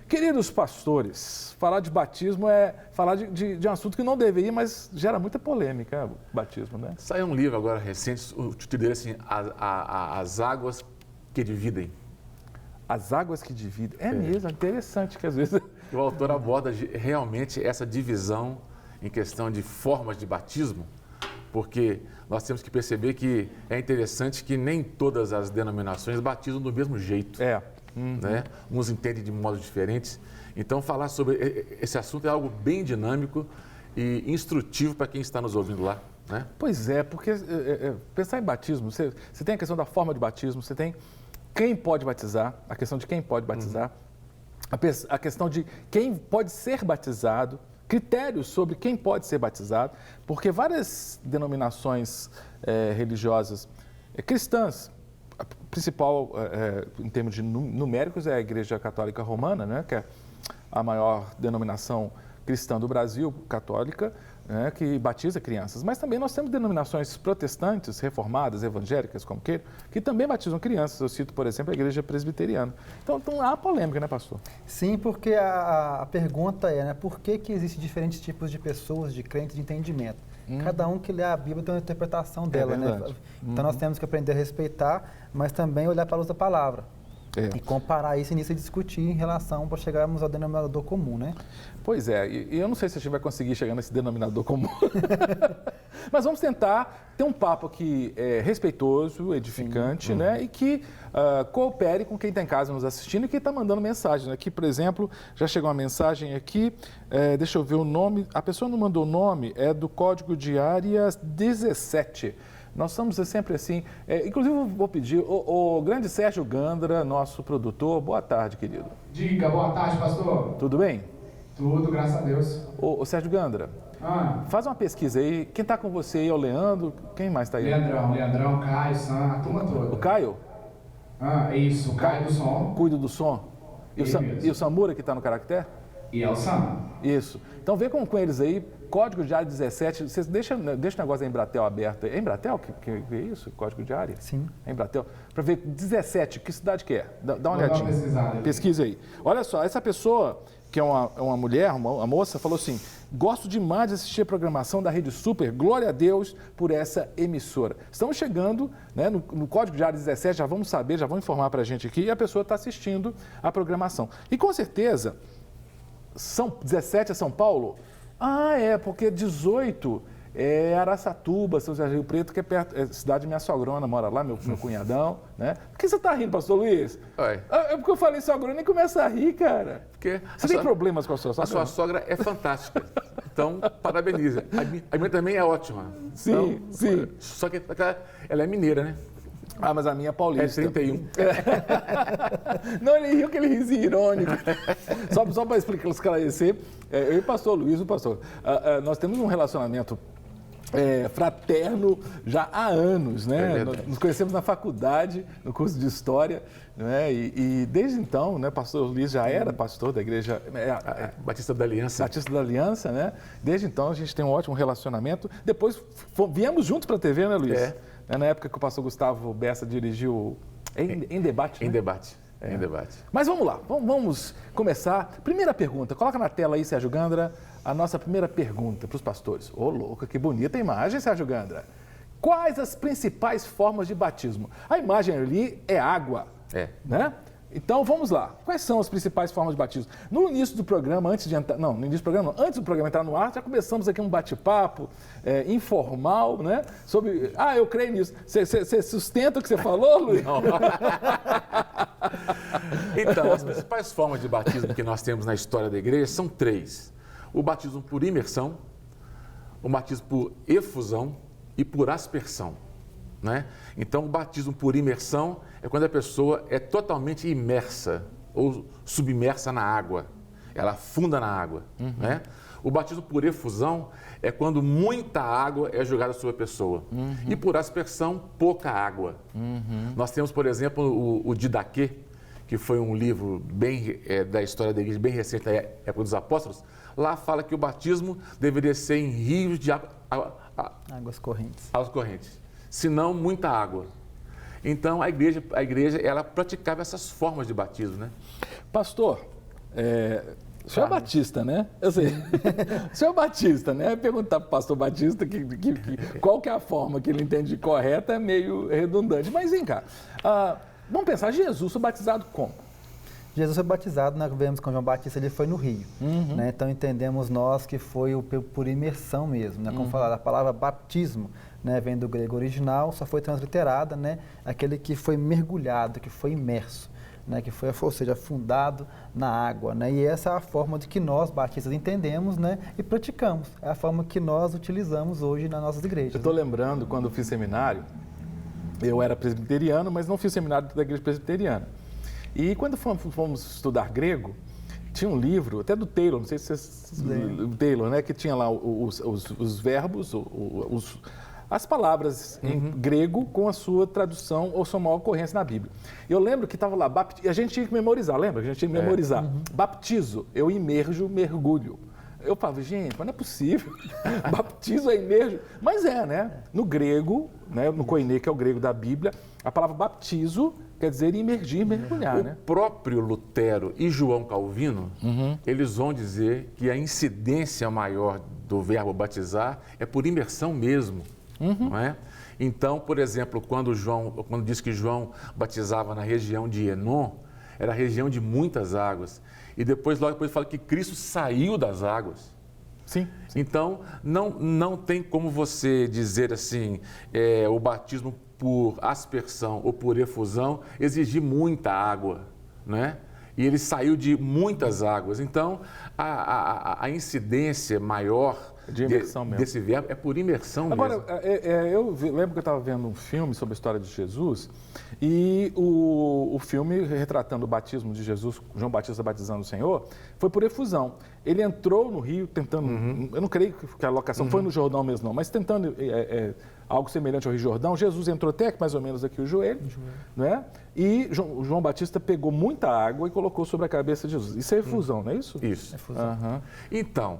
Queridos pastores, falar de batismo é falar de um assunto que não deveria, mas gera muita polêmica, o batismo, né? Saiu um livro agora recente, o título dele é assim, As Águas que Dividem. As águas que dividem. É mesmo, é interessante que às vezes... O autor aborda realmente essa divisão em questão de formas de batismo, porque nós temos que perceber que é interessante que nem todas as denominações batizam do mesmo jeito. Né? Uns entendem de modos diferentes. Então, falar sobre esse assunto é algo bem dinâmico e instrutivo para quem está nos ouvindo lá. Né? Pois é, porque pensar em batismo, você tem a questão da forma de batismo, você tem quem pode batizar, a questão de quem pode batizar, a questão de quem pode ser batizado, critérios sobre quem pode ser batizado, porque várias denominações religiosas cristãs, a principal, em termos de numéricos, é a Igreja Católica Romana, né, que é a maior denominação cristã do Brasil, católica, né, que batiza crianças. Mas também nós temos denominações protestantes, reformadas, evangélicas, como queira, que também batizam crianças. Eu cito, por exemplo, a Igreja Presbiteriana. Então há polêmica, né, pastor? Sim, porque a pergunta é, né, por que existem diferentes tipos de pessoas, de crentes, de entendimento? Cada um que lê a Bíblia tem uma interpretação dela, né? Então nós temos que aprender a respeitar, mas também olhar para a luz da palavra. E comparar isso e nisso discutir em relação para chegarmos ao denominador comum, né? Pois é, e eu não sei se a gente vai conseguir chegar nesse denominador comum. Mas vamos tentar ter um papo aqui respeitoso, edificante, né? E que coopere com quem está em casa nos assistindo e quem está mandando mensagem. Aqui, por exemplo, já chegou uma mensagem aqui, deixa eu ver o nome, a pessoa não mandou o nome, é do código de área 17. Nós somos sempre assim. Inclusive, eu vou pedir, o grande Sérgio Gandra, nosso produtor, boa tarde, querido. Diga, boa tarde, pastor. Tudo bem? Tudo, graças a Deus. Ô Sérgio Gandra, faz uma pesquisa aí. Quem está com você aí é o Leandro, quem mais está aí? Leandrão, Caio, Sam, a turma toda. O Caio? Isso, o Caio do som. Cuida do som. E o Samura que está no Caractere? E é o Sam. Isso. Então vê com eles aí, código de área 17, vocês deixa o negócio da Embratel aberto. É Embratel que é isso? Código de área? Sim. É Embratel. Para ver 17, que cidade que é? Dá uma olhadinha. Pesquisa aí. Olha só, essa pessoa, que é uma mulher, uma moça, falou assim, gosto demais de assistir a programação da Rede Super, glória a Deus por essa emissora. Estamos chegando, né, no código de área 17, já vamos saber, já vão informar para a gente aqui, e a pessoa está assistindo a programação. E com certeza... 17 é São Paulo? Porque 18 é Araçatuba, São José do Rio Preto, que é perto, cidade minha sogrona, mora lá, meu cunhadão, né? Por que você tá rindo, pastor Luiz? É porque eu falei sogrona e nem começa a rir, cara. Porque você tem problemas com a sua sogra? A sua sogra é fantástica, então parabeniza. A minha também é ótima. Sim, então, sim. Só que ela é mineira, né? Mas a minha é paulista. É 31. Não, ele riu aquele risinho irônico. Só para explicar, esclarecer, eu e o pastor Luiz, nós temos um relacionamento fraterno já há anos, né? Nos conhecemos na faculdade, no curso de História, né? E desde então, né, pastor Luiz já era pastor da igreja Batista da Aliança. Batista da Aliança, né? Desde então a gente tem um ótimo relacionamento. Depois viemos juntos para a TV, né, Luiz? Na época que o pastor Gustavo Bessa dirigiu Em Debate, né? Em Debate. Em Debate. Mas vamos lá, vamos começar. Primeira pergunta, coloca na tela aí, Sérgio Gandra, a nossa primeira pergunta para os pastores. Louca, que bonita a imagem, Sérgio Gandra. Quais as principais formas de batismo? A imagem ali é água, né? Então, vamos lá. Quais são as principais formas de batismo? No início do programa, antes do programa entrar no ar, já começamos aqui um bate-papo informal, né? Sobre, eu creio nisso. Você sustenta o que você falou, Luiz? Não. Então, as principais formas de batismo que nós temos na história da igreja são 3. O batismo por imersão, o batismo por efusão e por aspersão, né? Então, o batismo por imersão é quando a pessoa é totalmente imersa ou submersa na água. Ela afunda na água, né? O batismo por efusão é quando muita água é jogada sobre a pessoa. E por aspersão, pouca água. Nós temos, por exemplo, o Didaquê, que foi um livro da história da igreja, bem recente, da época dos apóstolos. Lá fala que o batismo deveria ser em rios de águas correntes. Águas correntes. Senão, muita água. Então, a igreja ela praticava essas formas de batismo, né? Pastor, O senhor é batista, né? Eu sei. O senhor é batista, né? Perguntar para o pastor Batista qual que é a forma que ele entende de correta é meio redundante. Mas vem cá, vamos pensar, Jesus foi batizado como? Jesus foi batizado, nós vemos com João Batista, ele foi no rio. Né? Então entendemos nós que foi por imersão mesmo. Né? Como falar, a palavra batismo, né, vem do grego original, só foi transliterada, né, aquele que foi mergulhado, que foi imerso. Né, que foi, ou seja, afundado na água. Né, e essa é a forma de que nós, batistas, entendemos, né, e praticamos. É a forma que nós utilizamos hoje nas nossas igrejas. Eu estou lembrando, quando eu fiz seminário, eu era presbiteriano, mas não fiz seminário da igreja presbiteriana. E quando fomos estudar grego, tinha um livro, até do Taylor, não sei se vocês... Taylor, né, que tinha lá os verbos, as palavras em grego com a sua tradução ou sua maior ocorrência na Bíblia. Eu lembro que estava lá, a gente tinha que memorizar, lembra? A gente tinha que memorizar. Baptizo, eu imerjo, mergulho. Eu falava, gente, mas não é possível. Baptizo é imerjo. Mas né? No grego, né, no koiné, que é o grego da Bíblia, a palavra baptizo quer dizer imergir, mergulhar, né? O próprio Lutero e João Calvino, eles vão dizer que a incidência maior do verbo batizar é por imersão mesmo. Não é? Então, por exemplo, quando diz que João batizava na região de Enon, era a região de muitas águas. E logo depois fala que Cristo saiu das águas. Sim. Então, não tem como você dizer assim, o batismo por aspersão ou por efusão exigir muita água, né? E ele saiu de muitas águas. Então, a incidência maior de imersão desse verbo é por imersão mesmo. Agora, eu lembro que eu estava vendo um filme sobre a história de Jesus e o filme retratando o batismo de Jesus, João Batista batizando o Senhor, foi por efusão. Ele entrou no rio tentando, eu não creio que a locação foi no Jordão mesmo não, mas tentando algo semelhante ao Rio Jordão. Jesus entrou até mais ou menos aqui o joelho, né? E João Batista pegou muita água e colocou sobre a cabeça de Jesus. Isso é efusão, não é isso? Isso. Então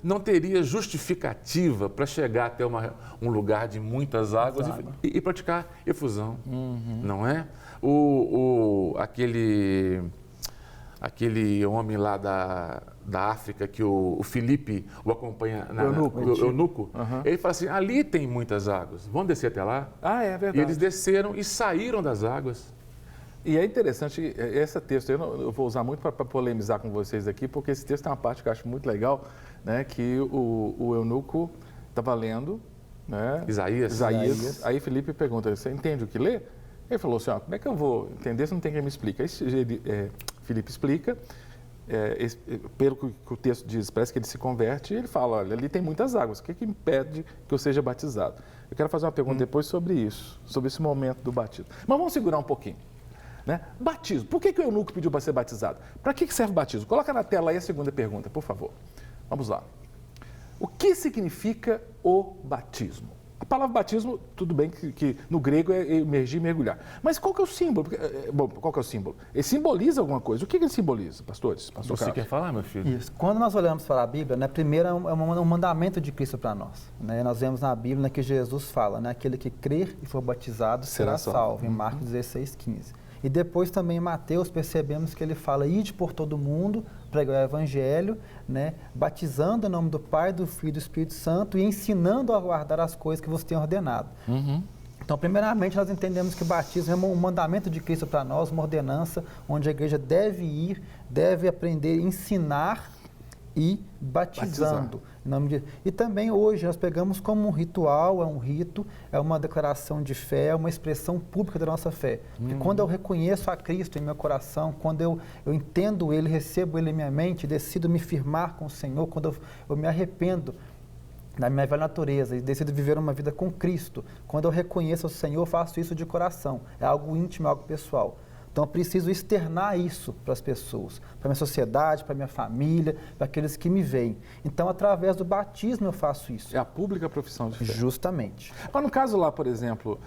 não teria justificativa para chegar até um lugar de muitas águas e praticar efusão, não é? Aquele homem lá da África que o Filipe o acompanha, o eunuco, ele fala assim, ali tem muitas águas, vamos descer até lá? É verdade. E eles desceram e saíram das águas. E é interessante, esse texto, eu vou usar muito para polemizar com vocês aqui, porque esse texto tem uma parte que eu acho muito legal, né, que o eunuco estava lendo, né, Isaías. Aí Filipe pergunta, você entende o que lê? Ele falou assim, como é que eu vou entender se não tem quem me explique? Aí Filipe explica, pelo que o texto diz, parece que ele se converte e ele fala, olha, ali tem muitas águas, o que impede que eu seja batizado? Eu quero fazer uma pergunta depois sobre isso, sobre esse momento do batismo. Mas vamos segurar um pouquinho. Né? Batismo. Por que o eunuco pediu para ser batizado? Para que serve o batismo? Coloca na tela aí a segunda pergunta, por favor. Vamos lá. O que significa o batismo? A palavra batismo, tudo bem que no grego é emergir e mergulhar. Mas qual que é o símbolo? Qual que é o símbolo? Ele simboliza alguma coisa. O que ele simboliza, pastores? Pastor Você Carlos? quer falar, meu filho? Isso. Quando nós olhamos para a Bíblia, né, primeiro é um mandamento de Cristo para nós. Né? Nós vemos na Bíblia, né, que Jesus fala, né, aquele que crer e for batizado será salvo, em Marcos 16:15. E depois também em Mateus percebemos que ele fala, ide por todo mundo, pregar o Evangelho, né, batizando em nome do Pai, do Filho e do Espírito Santo e ensinando a guardar as coisas que você tem ordenado. Então, primeiramente, nós entendemos que o batismo é um mandamento de Cristo para nós, uma ordenança onde a igreja deve ir, deve aprender, ensinar e batizando. Em nome de... E também hoje nós pegamos como um ritual, é um rito, é uma declaração de fé, é uma expressão pública da nossa fé. Porque quando eu reconheço a Cristo em meu coração, quando eu entendo Ele, recebo Ele em minha mente, decido me firmar com o Senhor, quando eu me arrependo da minha velha natureza e decido viver uma vida com Cristo, quando eu reconheço o Senhor, eu faço isso de coração. É algo íntimo, é algo pessoal. Então, eu preciso externar isso para as pessoas, para a minha sociedade, para a minha família, para aqueles que me veem. Então, através do batismo, eu faço isso. É a pública profissão de fé. Justamente. Mas no caso lá, por exemplo,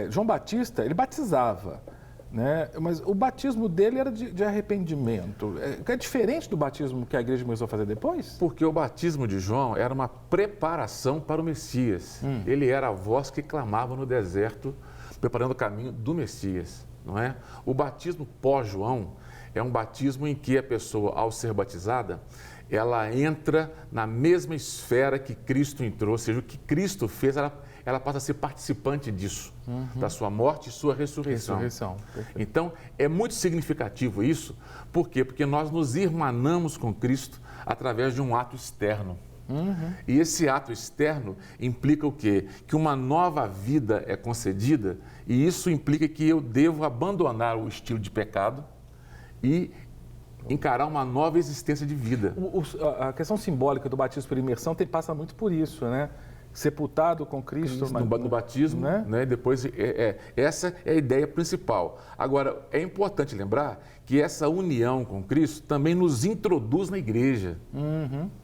João Batista, ele batizava, né? Mas o batismo dele era de arrependimento. É diferente do batismo que a igreja começou a fazer depois? Porque o batismo de João era uma preparação para o Messias. Ele era a voz que clamava no deserto, preparando o caminho do Messias. Não é? O batismo pós-João é um batismo em que a pessoa, ao ser batizada, ela entra na mesma esfera que Cristo entrou, ou seja, o que Cristo fez, ela passa a ser participante disso, da sua morte e sua ressurreição. Então, é muito significativo isso. Por quê? Porque nós nos irmanamos com Cristo através de um ato externo. E esse ato externo implica o quê? Que uma nova vida é concedida, e isso implica que eu devo abandonar o estilo de pecado e encarar uma nova existência de vida. A questão simbólica do batismo por imersão passa muito por isso, né? Sepultado com Cristo. No batismo, né? Depois, essa é a ideia principal. Agora, é importante lembrar que essa união com Cristo também nos introduz na igreja,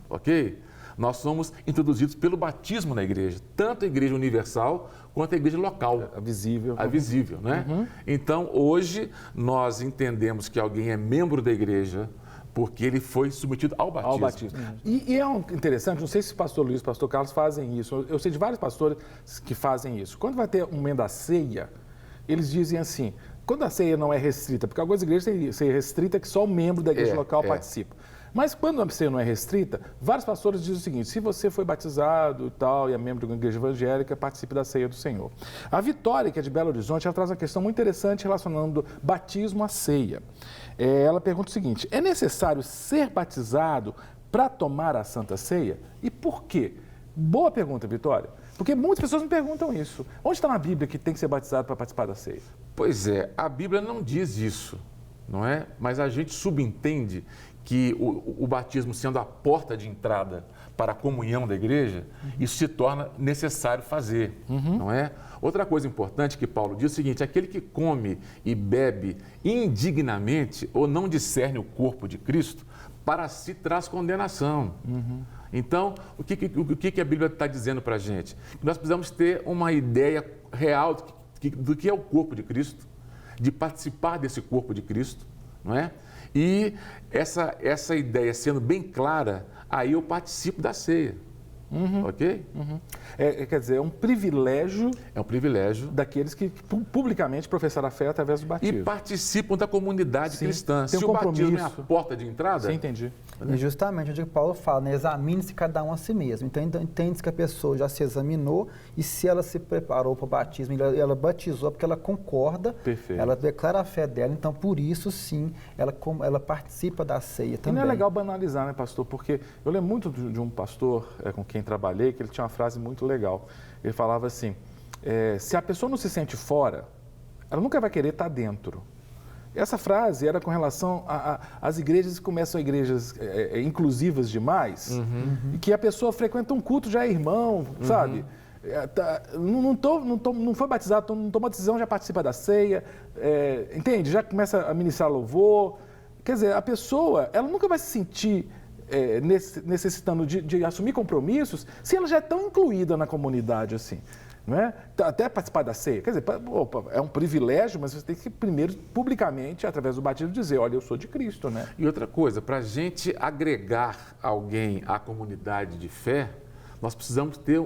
ok? Nós somos introduzidos pelo batismo na igreja, tanto a igreja universal quanto a igreja local. A visível. A visível, né? Então, hoje, nós entendemos que alguém é membro da igreja porque ele foi submetido ao batismo. E é interessante, não sei se o pastor Luiz e o pastor Carlos fazem isso, eu sei de vários pastores que fazem isso. Quando vai ter um momento da ceia, eles dizem assim, quando a ceia não é restrita, porque algumas igrejas têm ceia restrita que só o membro da igreja local participa. Mas quando a ceia não é restrita, vários pastores dizem o seguinte, se você foi batizado e tal, e é membro de uma igreja evangélica, participe da ceia do Senhor. A Vitória, que é de Belo Horizonte, ela traz uma questão muito interessante relacionando batismo à ceia. Ela pergunta o seguinte, é necessário ser batizado para tomar a Santa Ceia? E por quê? Boa pergunta, Vitória. Porque muitas pessoas me perguntam isso. Onde está na Bíblia que tem que ser batizado para participar da ceia? Pois é, a Bíblia não diz isso, não é? Mas a gente subentende que o batismo sendo a porta de entrada para a comunhão da igreja, isso se torna necessário fazer, não é? Outra coisa importante que Paulo diz é o seguinte, aquele que come e bebe indignamente ou não discerne o corpo de Cristo, para si traz condenação. Então, o que a Bíblia está dizendo para a gente? Nós precisamos ter uma ideia real do que é o corpo de Cristo, de participar desse corpo de Cristo, não é? E essa ideia sendo bem clara, aí eu participo da ceia. Ok? Quer dizer, é um privilégio. É um privilégio. Daqueles que publicamente professaram a fé através do batismo. E participam da comunidade cristã. Tem Se um o batismo é a compromisso. porta de entrada. Sim, entendi. E justamente onde Paulo fala, né? Examine-se cada um a si mesmo. Então, entende-se que a pessoa já se examinou e se ela se preparou para o batismo, ela batizou porque ela concorda, Perfeito. ela declara a fé dela, então por isso sim, ela participa da ceia também. E não é legal banalizar, né, pastor? Porque eu lembro muito de um pastor com quem trabalhei, que ele tinha uma frase muito legal. Ele falava assim, se a pessoa não se sente fora, ela nunca vai querer estar dentro. Essa frase era com relação às igrejas que começam igrejas inclusivas demais, e que a pessoa frequenta um culto, já é irmão, sabe? Não foi batizado, não tomou decisão, já participa da ceia, entende? Já começa a ministrar louvor. Quer dizer, a pessoa, ela nunca vai se sentir necessitando de assumir compromissos se ela já é tão incluída na comunidade assim. Não é? Até participar da ceia. Quer dizer, é um privilégio, mas você tem que primeiro, publicamente, através do batismo, dizer, olha, eu sou de Cristo, né? E outra coisa, para a gente agregar alguém à comunidade de fé, nós precisamos ter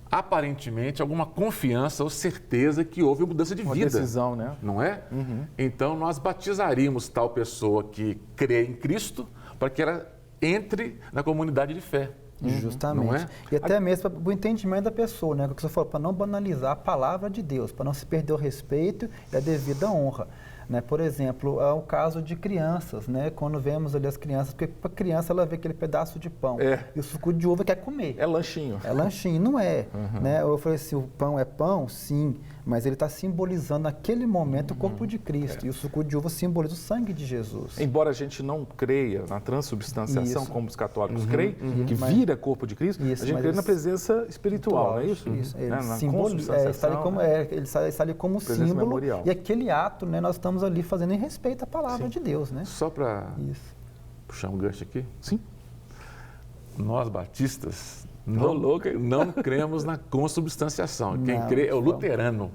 aparentemente alguma confiança ou certeza que houve mudança de vida. Uma decisão, né? Não é? Então, nós batizaríamos tal pessoa que crê em Cristo para que ela entre na comunidade de fé. Justamente. Não é? E até mesmo para o entendimento da pessoa, né? O que você falou, para não banalizar a palavra de Deus, para não se perder o respeito e a devida honra. Né? Por exemplo, é o caso de crianças, né? Quando vemos ali as crianças, porque para a criança ela vê aquele pedaço de pão e o suco de uva quer comer. É lanchinho. É lanchinho, não é. Né? Eu falei assim, o pão é pão? Sim, mas ele está simbolizando naquele momento o corpo de Cristo. E o suco de uva simboliza o sangue de Jesus. Embora a gente não creia na transubstanciação, como os católicos creem, que Mas- vira corpo de Cristo, Isso, a gente mas crê na eles- presença espiritual, não é isso? Isso. Ele, Né? Na está ali como, ele está ali como Presença símbolo. memorial. E aquele ato, né, nós estamos ali fazendo em respeito à palavra de Deus, né? Só para Isso. puxar um gancho aqui. Sim. Nós, batistas, louco, hein? não cremos na consubstanciação. Quem Não, crê é o vamos. luterano,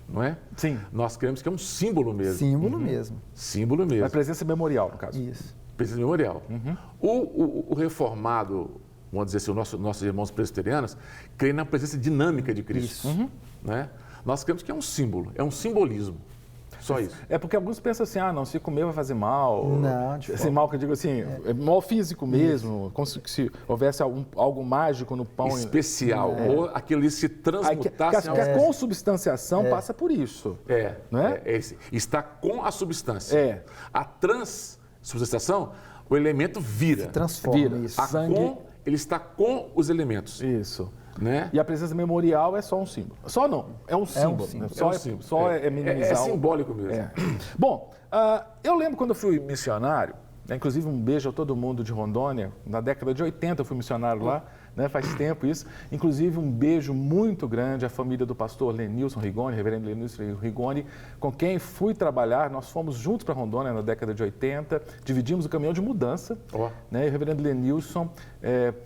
não é? Sim. Nós cremos que é um símbolo mesmo. Símbolo mesmo. Símbolo A mesmo. presença memorial, no caso. Isso. Presença memorial. O reformado, vamos dizer assim, nossos irmãos presbiterianos, creem na presença dinâmica de Cristo. Né? Nós cremos que é um símbolo, é um simbolismo. Só isso. É porque alguns pensam assim, não, se comer vai fazer mal. Não, de assim, forma. mal que eu digo assim, mal físico mesmo, como se houvesse algo mágico no pão. Especial, ou aquilo ali se transmutasse a consubstanciação passa por isso. Não é? Está com a substância. A transubstanciação, o elemento vira. Se transforma. Isso. Ele está com os elementos. Isso. Né? E a presença memorial é só um símbolo. Só não, é um símbolo. Só é minimizar. É simbólico mesmo. Bom, eu lembro quando eu fui missionário, inclusive um beijo a todo mundo de Rondônia, na década de 80 eu fui missionário lá, né, faz tempo isso. Inclusive um beijo muito grande à família do pastor Lenilson Rigoni, reverendo Lenilson Rigoni, com quem fui trabalhar. Nós fomos juntos para Rondônia na década de 80, dividimos o caminhão de mudança. Né, e o reverendo Lenilson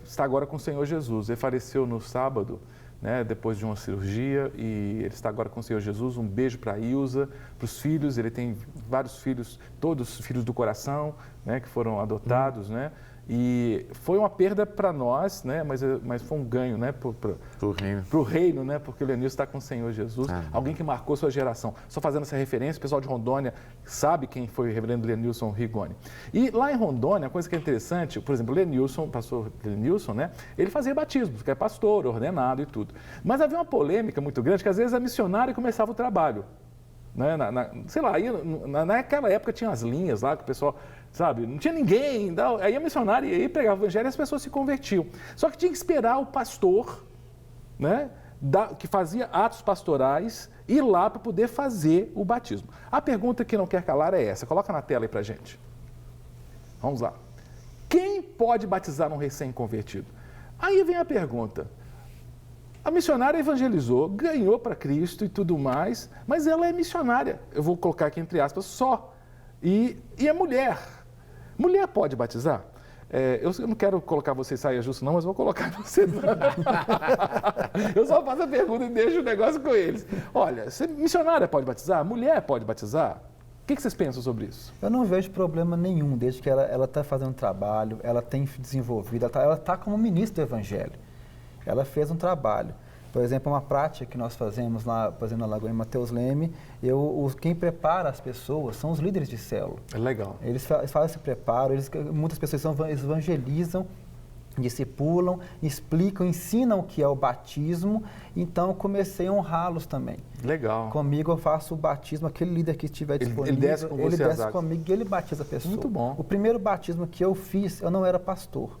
está agora com o Senhor Jesus. Ele faleceu no sábado, né, depois de uma cirurgia, e ele está agora com o Senhor Jesus. Um beijo para a Ilza, para os filhos. Ele tem vários filhos, todos filhos do coração, né, que foram adotados, né? E foi uma perda para nós, né? Mas foi um ganho, né? Para o reino, né? Porque o Lenilson está com o Senhor Jesus, alguém que marcou sua geração. Só fazendo essa referência, o pessoal de Rondônia sabe quem foi o reverendo Lenilson Rigoni. E lá em Rondônia, a coisa que é interessante, por exemplo, o pastor Lenilson, né? Ele fazia batismo, porque é pastor, ordenado e tudo. Mas havia uma polêmica muito grande, que às vezes a missionária começava o trabalho. Né? Sei lá, naquela época tinha as linhas lá que o pessoal, sabe, não tinha ninguém, aí a missionária ia pregava o evangelho e as pessoas se convertiam. Só que tinha que esperar o pastor, né, que fazia atos pastorais, ir lá para poder fazer o batismo. A pergunta que não quer calar é essa, coloca na tela aí pra gente. Vamos lá. Quem pode batizar um recém-convertido? Aí vem a pergunta. A missionária evangelizou, ganhou para Cristo e tudo mais, mas ela é missionária, eu vou colocar aqui entre aspas, só. E é mulher. Mulher pode batizar? Eu não quero colocar você em saia justa não, mas vou colocar você. Eu só faço a pergunta e deixo o negócio com eles. Olha, missionária pode batizar? Mulher pode batizar? O que vocês pensam sobre isso? Eu não vejo problema nenhum, desde que ela está fazendo trabalho, ela tem desenvolvido, ela está como ministra do Evangelho. Ela fez um trabalho. Por exemplo, uma prática que nós fazemos lá, por exemplo, na Lagoa em Mateus Leme, quem prepara as pessoas são os líderes de célula. É legal. Eles fazem esse preparo, muitas pessoas evangelizam, discipulam, explicam, ensinam o que é o batismo. Então, eu comecei a honrá-los também. Legal. Comigo eu faço o batismo, aquele líder que estiver disponível, ele desce com você, ele desce comigo e ele batiza a pessoa. Muito bom. O primeiro batismo que eu fiz, eu não era pastor.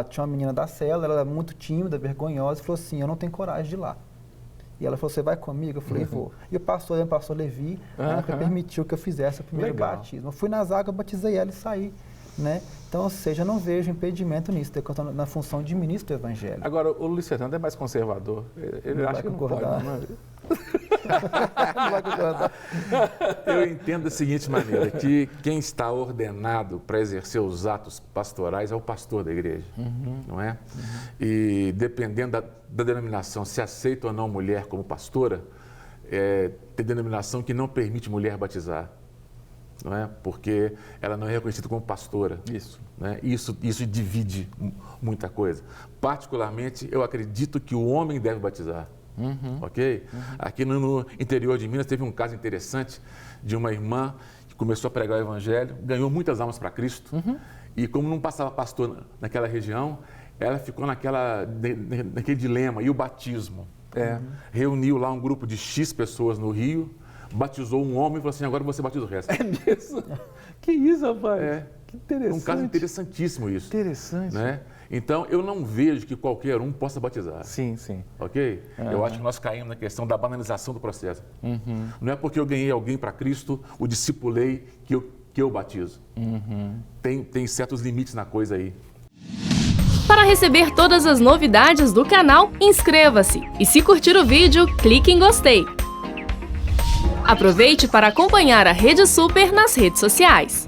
Tinha uma menina da célula, ela era muito tímida, vergonhosa, e falou assim, eu não tenho coragem de ir lá. E ela falou, você vai comigo? Eu falei, vou. E o pastor Levi, permitiu que eu fizesse o primeiro batismo. Eu fui nas águas, batizei ela e saí. Né? Então, ou seja, eu não vejo impedimento nisso, na função de ministro do Evangelho. Agora, o Luiz Fernando é mais conservador. Ele acha que não pode, não é? Não vai concordar. Eu entendo da seguinte maneira, que quem está ordenado para exercer os atos pastorais é o pastor da igreja, não é? E dependendo da denominação, se aceita ou não mulher como pastora, tem denominação que não permite mulher batizar. Não é? Porque ela não é reconhecida como pastora. Isso. Né? Isso divide muita coisa. Particularmente, eu acredito que o homem deve batizar. Ok? Aqui no interior de Minas teve um caso interessante de uma irmã que começou a pregar o evangelho, ganhou muitas almas para Cristo e como não passava pastor naquela região, ela ficou naquele dilema. E o batismo? Reuniu lá um grupo de X pessoas no Rio, batizou um homem e falou assim, agora você batiza o resto. É mesmo? Que isso, rapaz? Que interessante. Um caso interessantíssimo isso. Interessante. Né? Então, eu não vejo que qualquer um possa batizar. Sim, sim. Ok? Eu acho que nós caímos na questão da banalização do processo. Não é porque eu ganhei alguém para Cristo, o discipulei, que eu batizo. Tem certos limites na coisa aí. Para receber todas as novidades do canal, inscreva-se. E se curtir o vídeo, clique em gostei. Aproveite para acompanhar a Rede Super nas redes sociais.